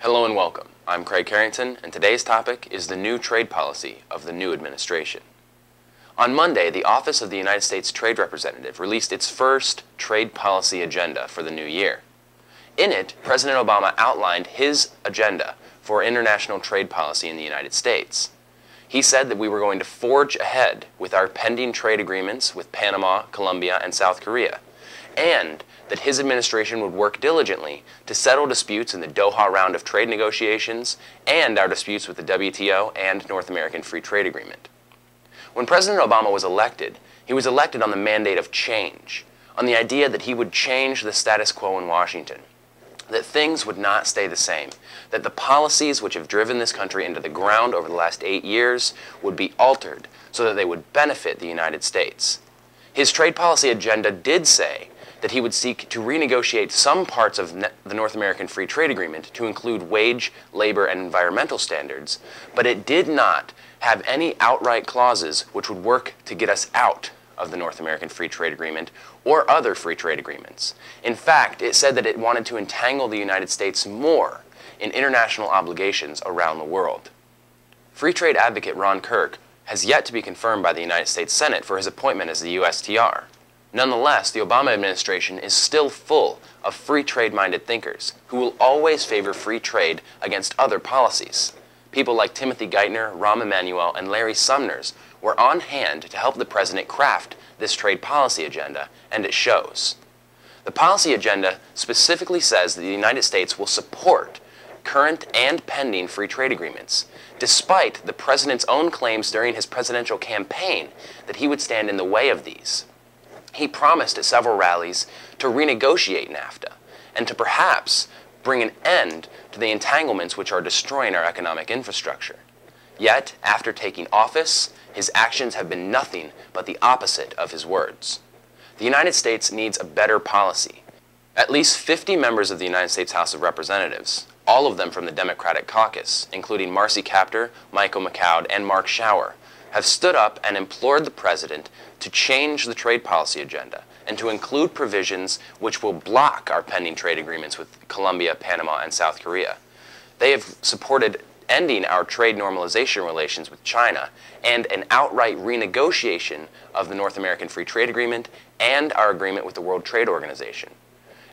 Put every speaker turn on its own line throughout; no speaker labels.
Hello and welcome. I'm Craig Carrington, and today's topic is the new trade policy of the new administration. On Monday, the Office of the United States Trade Representative released its first trade policy agenda for the new year. In it, President Obama outlined his agenda for international trade policy in the United States. He said that we were going to forge ahead with our pending trade agreements with Panama, Colombia, and South Korea, and that his administration would work diligently to settle disputes in the Doha round of trade negotiations and our disputes with the WTO and North American Free Trade Agreement. When President Obama was elected, he was elected on the mandate of change, on the idea that he would change the status quo in Washington, that things would not stay the same, that the policies which have driven this country into the ground over the last 8 years would be altered so that they would benefit the United States. His trade policy agenda did say that he would seek to renegotiate some parts of the North American Free Trade Agreement to include wage, labor, and environmental standards, but it did not have any outright clauses which would work to get us out of the North American Free Trade Agreement or other free trade agreements. In fact, it said that it wanted to entangle the United States more in international obligations around the world. Free trade advocate Ron Kirk has yet to be confirmed by the United States Senate for his appointment as the USTR. Nonetheless, the Obama administration is still full of free trade-minded thinkers who will always favor free trade against other policies. People like Timothy Geithner, Rahm Emanuel, and Larry Sumner were on hand to help the president craft this trade policy agenda, and it shows. The policy agenda specifically says that the United States will support current and pending free trade agreements, despite the president's own claims during his presidential campaign that he would stand in the way of these. He promised at several rallies to renegotiate NAFTA and to perhaps bring an end to the entanglements which are destroying our economic infrastructure. Yet, after taking office, his actions have been nothing but the opposite of his words. The United States needs a better policy. At least 50 members of the United States House of Representatives, all of them from the Democratic caucus, including Marcy Kaptur, Michael McCown, and Mark Schauer, have stood up and implored the president to change the trade policy agenda and to include provisions which will block our pending trade agreements with Colombia, Panama, and South Korea. They have supported ending our trade normalization relations with China and an outright renegotiation of the North American Free Trade Agreement and our agreement with the World Trade Organization.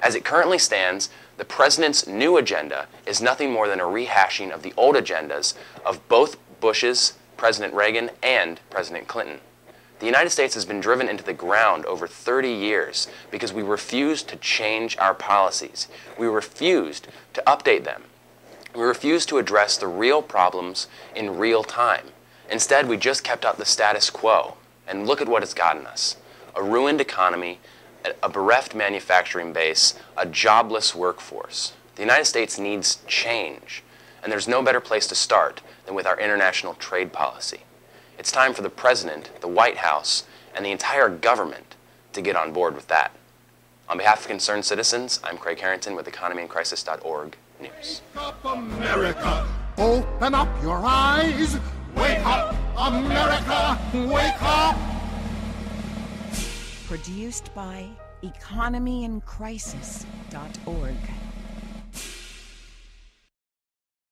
As it currently stands, the president's new agenda is nothing more than a rehashing of the old agendas of both Bush's, President Reagan, and President Clinton. The United States has been driven into the ground over 30 years because we refused to change our policies. We refused to update them. We refused to address the real problems in real time. Instead, we just kept up the status quo. And look at what it's gotten us. A ruined economy, a bereft manufacturing base, a jobless workforce. The United States needs change. And there's no better place to start than with our international trade policy. It's time for the President, the White House, and the entire government to get on board with that. On behalf of concerned citizens, I'm Craig Harrington with EconomyInCrisis.org News.
Wake up, America! Open up your eyes! Wake up, America! Wake up!
Produced by EconomyInCrisis.org.